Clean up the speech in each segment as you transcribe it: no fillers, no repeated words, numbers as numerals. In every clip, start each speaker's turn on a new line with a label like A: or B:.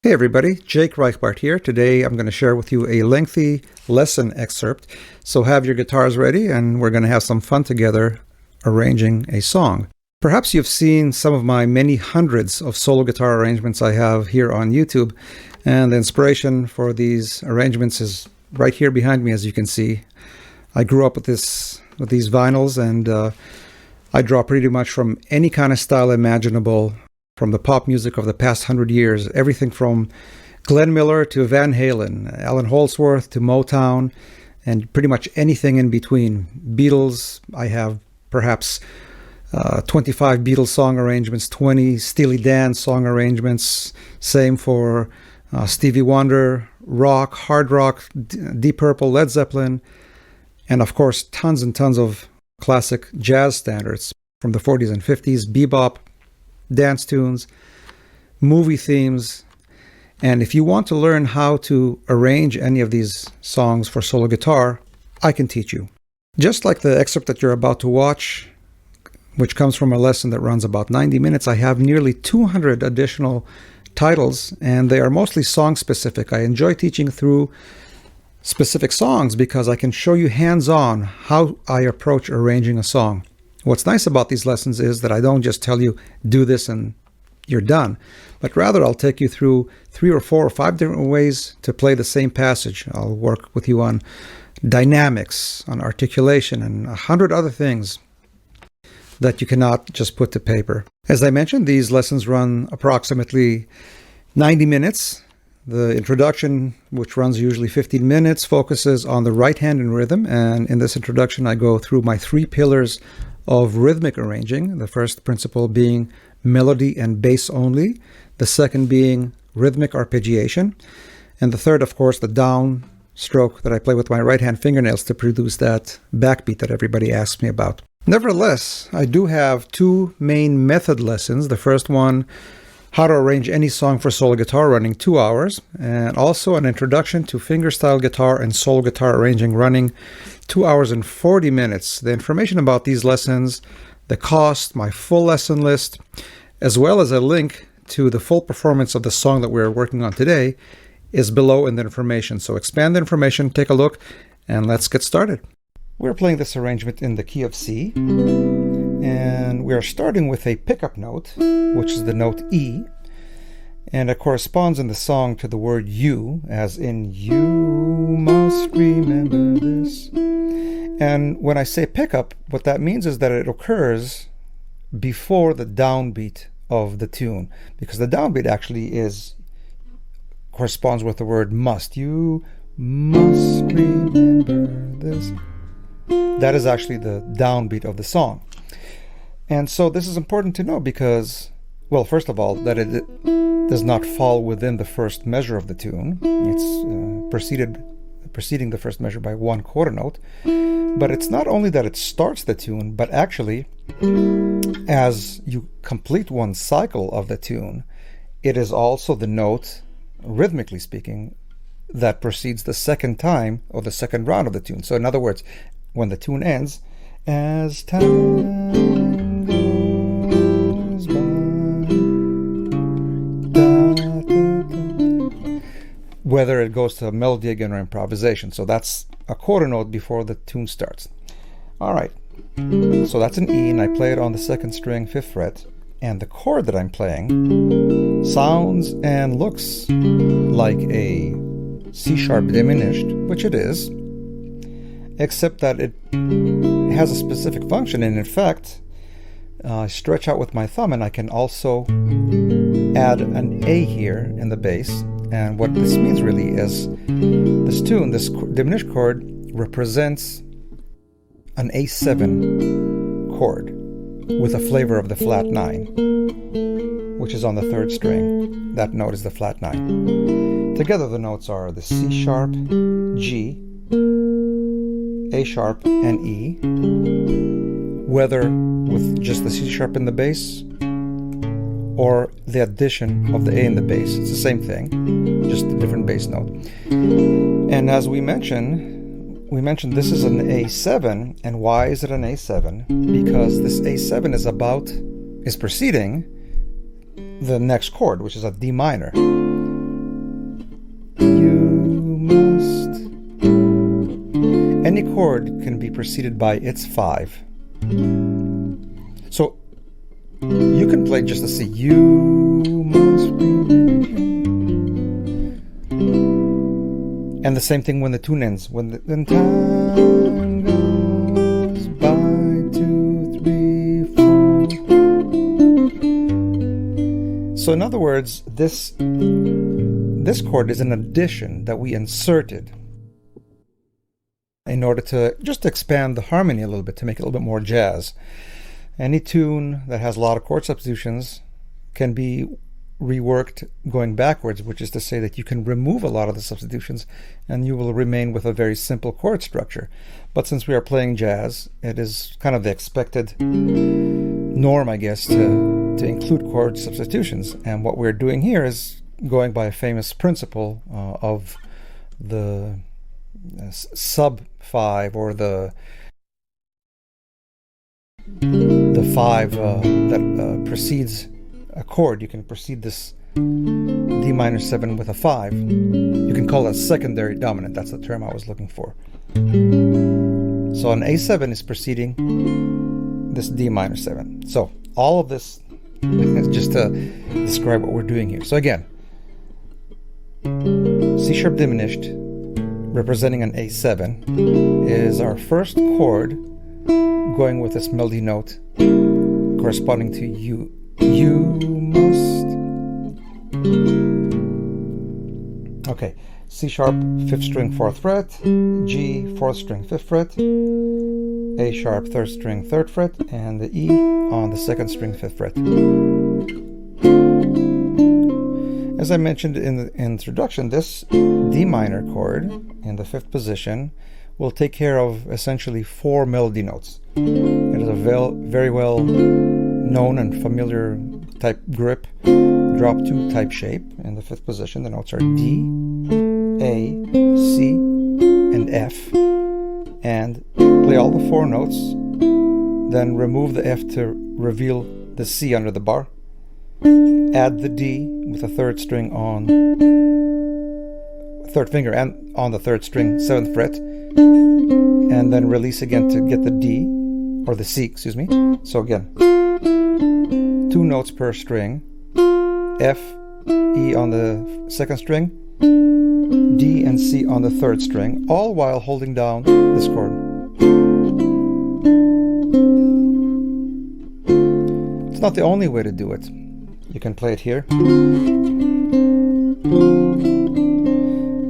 A: Hey everybody, Jake Reichbart here. Today I'm going to share with you a lengthy lesson excerpt. So have your guitars ready and we're going to have some fun together arranging a song. Perhaps you've seen some of my many hundreds of solo guitar arrangements I have here on YouTube, and the inspiration for these arrangements is right here behind me, as you can see. I grew up with these vinyls, and I draw pretty much from any kind of style imaginable, from the pop music of the past 100 years, everything from Glenn Miller to Van Halen, Alan Holdsworth to Motown, and pretty much anything in between. Beatles, I have perhaps 25 Beatles song arrangements, 20 Steely Dan song arrangements, same for Stevie Wonder, rock, hard rock, Deep Purple, Led Zeppelin, and of course tons and tons of classic jazz standards from the 40s and 50s, bebop, dance tunes, movie themes. And if you want to learn how to arrange any of these songs for solo guitar, I can teach you. Just like the excerpt that you're about to watch, which comes from a lesson that runs about 90 minutes, I have nearly 200 additional titles, and they are mostly song specific. I enjoy teaching through specific songs because I can show you hands-on how I approach arranging a song. What's nice about these lessons is that I don't just tell you, do this and you're done, but rather I'll take you through 3 or 4 or 5 different ways to play the same passage. I'll work with you on dynamics, on articulation, and 100 other things that you cannot just put to paper. As I mentioned, these lessons run approximately 90 minutes. The introduction, which runs usually 15 minutes, focuses on the right hand and rhythm, and in this introduction I go through my 3 pillars of rhythmic arranging, the first principle being melody and bass only, the second being rhythmic arpeggiation, and the third, of course, the down stroke that I play with my right hand fingernails to produce that backbeat that everybody asks me about. Nevertheless, I do have 2 main method lessons. The first one, how to arrange any song for solo guitar, running 2 hours, and also an introduction to fingerstyle guitar and solo guitar arranging, running 2 hours and 40 minutes. The information about these lessons, the cost, my full lesson list, as well as a link to the full performance of the song that we're working on today is below in the information. So expand the information, take a look, and let's get started. We're playing this arrangement in the key of C, and we are starting with a pickup note, which is the note E, and it corresponds in the song to the word you, as in you must remember this. And when I say pickup, what that means is that it occurs before the downbeat of the tune, because the downbeat actually corresponds with the word must. You must remember this. That is actually the downbeat of the song. And so this is important to know because, well, first of all, that it does not fall within the first measure of the tune. It's preceding the first measure by 1 quarter note. But it's not only that it starts the tune, but actually, as you complete one cycle of the tune, it is also the note, rhythmically speaking, that precedes the second time or the second round of the tune. So in other words, when the tune ends, as time goes by, whether it goes to a melody again or improvisation. So that's a quarter note before the tune starts. All right, so that's an E, and I play it on the 2nd string, 5th fret, and the chord that I'm playing sounds and looks like a C sharp diminished, which it is, except that it has a specific function, and in fact, I stretch out with my thumb and I can also add an A here in the bass. And what this means really is this tune, this diminished chord, represents an A7 chord with a flavor of the flat 9, which is on the 3rd string. That note is the flat 9. Together the notes are the C sharp, G, A sharp, and E, whether with just the C sharp in the bass or the addition of the A in the bass. It's the same thing, just a different bass note. And as we mentioned this is an A7, and why is it an A7? Because this A7 is preceding the next chord, which is a D minor. any chord can be preceded by its 5. So you can play just the C. You must remain. And the same thing when the tune ends. When time goes by, 2, 3, 4. So in other words, this chord is an addition that we inserted in order to just expand the harmony a little bit, to make it a little bit more jazz. Any tune that has a lot of chord substitutions can be reworked going backwards, which is to say that you can remove a lot of the substitutions and you will remain with a very simple chord structure. But since we are playing jazz, it is kind of the expected norm, I guess, to include chord substitutions. And what we're doing here is going by a famous principle of the sub 5, or the 5 that precedes a chord. You can precede this D minor 7 with a 5. You can call that secondary dominant. That's the term I was looking for. So an A7 is preceding this D minor 7. So all of this is just to describe what we're doing here. So again, C sharp diminished, representing an A7, is our first chord going with this melody note corresponding to you. You must. Okay, C sharp 5th string 4th fret, G 4th string 5th fret, A sharp 3rd string 3rd fret, and the E on the 2nd string 5th fret. As I mentioned in the introduction, this D minor chord in the 5th position will take care of essentially 4 melody notes. It is a very well known and familiar type grip drop 2 type shape. In the 5th position, the notes are D, A, C, and F. And play all the 4 notes, then remove the F to reveal the C under the bar. Add the D with a 3rd string on 3rd finger and on the 3rd string 7th fret, and then release again to get the D, or the C, excuse me. So again, 2 notes per string, F, E on the 2nd string, D and C on the 3rd string, all while holding down this chord. It's not the only way to do it. You can play it here.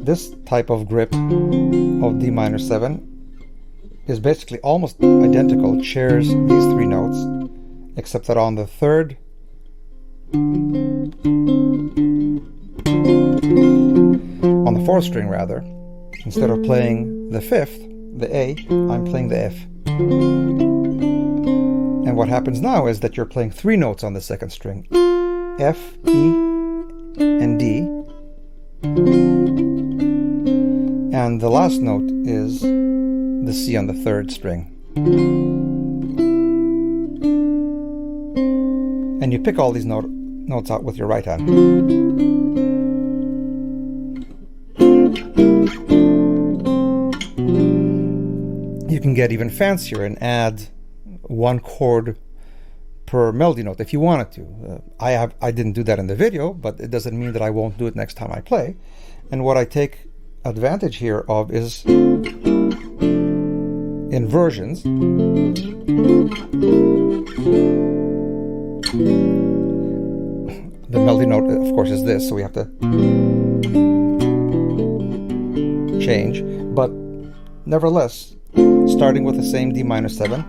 A: This type of grip of D minor 7 is basically almost identical. It shares these 3 notes, except that on the 3rd, on the 4th string rather, instead of playing the 5th, the A, I'm playing the F. And what happens now is that you're playing 3 notes on the 2nd string, F, E, and D. And the last note is the C on the 3rd string. And you pick all these notes out with your right hand. You can get even fancier and add 1 chord per melody note if you wanted to. I didn't do that in the video, but it doesn't mean that I won't do it next time I play. And what I take advantage here of is inversions. The melody note, of course, is this, so we have to change. But nevertheless, starting with the same D minor 7,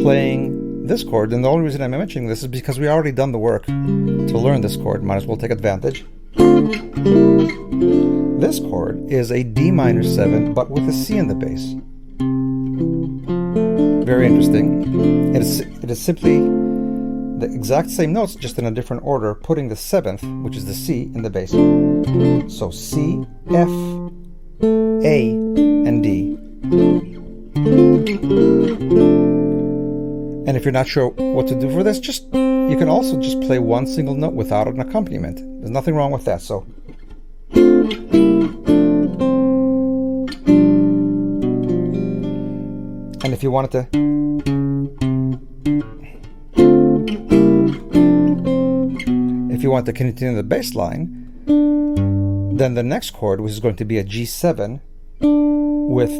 A: playing this chord, and the only reason I'm mentioning this is because we already done the work to learn this chord. Might as well take advantage. This chord is a D minor 7, but with a C in the bass. Very interesting. It is simply the exact same notes, just in a different order, putting the 7th, which is the C, in the bass. So C, F, A, and D. And if you're not sure what to do for this, you can also just play 1 single note without an accompaniment. There's nothing wrong with that. So And if you wanted to continue the bass line, then the next chord, which is going to be a G7 with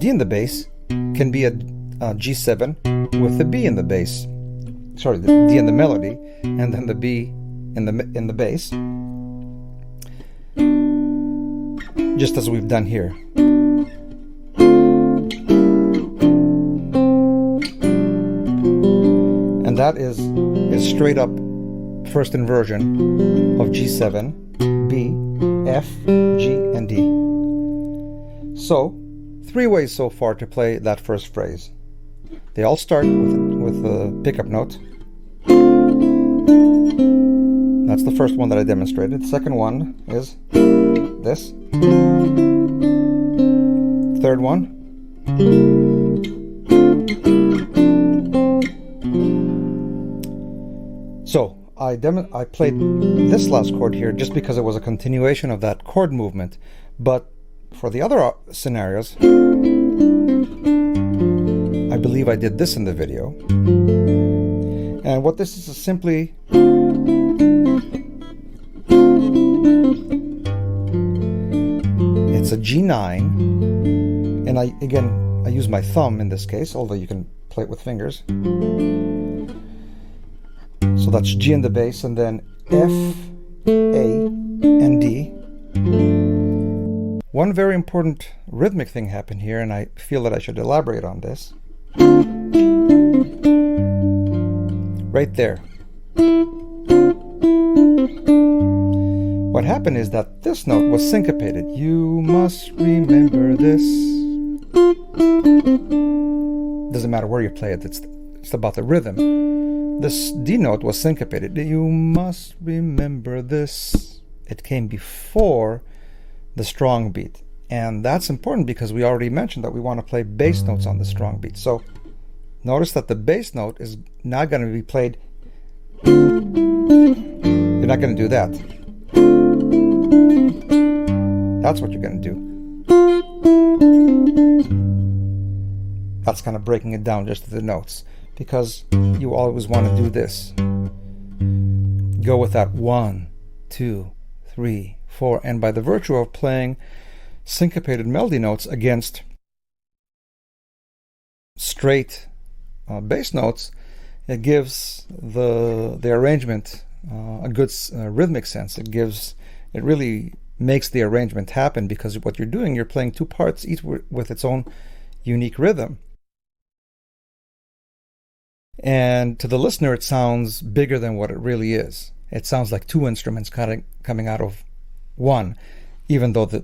A: D in the bass, can be a G7 with the B in the bass. Sorry, the D in the melody, and then the B in the bass, just as we've done here. And that is straight up first inversion of G7, B, F, G, and D. So, 3 ways so far to play that first phrase. They all start with a pickup note. That's the first one that I demonstrated. The second one is this. Third one. So, I played this last chord here just because it was a continuation of that chord movement. But for the other scenarios, I believe I did this in the video. And what this is simply it's a G9, and I use my thumb in this case, although you can play it with fingers. So that's G in the bass, and then F, A, and D. One very important rhythmic thing happened here, and I feel that I should elaborate on this. Right there. What happened is that this note was syncopated. You must remember this. Doesn't matter where you play it, it's about the rhythm. This D note was syncopated. You must remember this. It came before the strong beat. And that's important because we already mentioned that we want to play bass notes on the strong beat. So notice that the bass note is not going to be played. You're not going to do that. That's what you're going to do. That's kind of breaking it down just to the notes, because you always want to do this. Go with that 1, 2, 3, 4, and by the virtue of playing syncopated melody notes against straight bass notes, it gives the arrangement a good rhythmic sense. It really makes the arrangement happen, because what you're doing, you're playing 2 parts, each with its own unique rhythm. And to the listener, it sounds bigger than what it really is. It sounds like 2 instruments coming out of one, even though the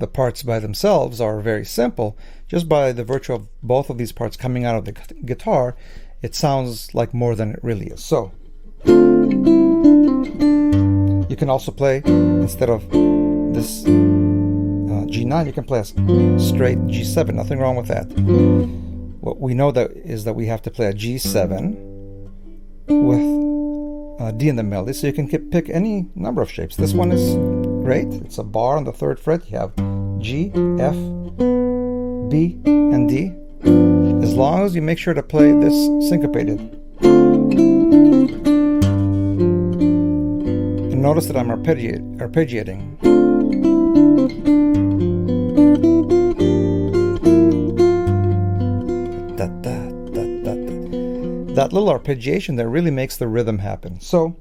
A: parts by themselves are very simple. Just by the virtue of both of these parts coming out of the guitar, it sounds like more than it really is. So you can also play, instead of this G9, you can play a straight G7. Nothing wrong with that. What we know is that we have to play a G7 with D in the melody, so you can pick any number of shapes. This one is great. It's a bar on the 3rd fret. You have G, F, B, and D. As long as you make sure to play this syncopated. And notice that I'm arpeggiating. That little arpeggiation there really makes the rhythm happen. So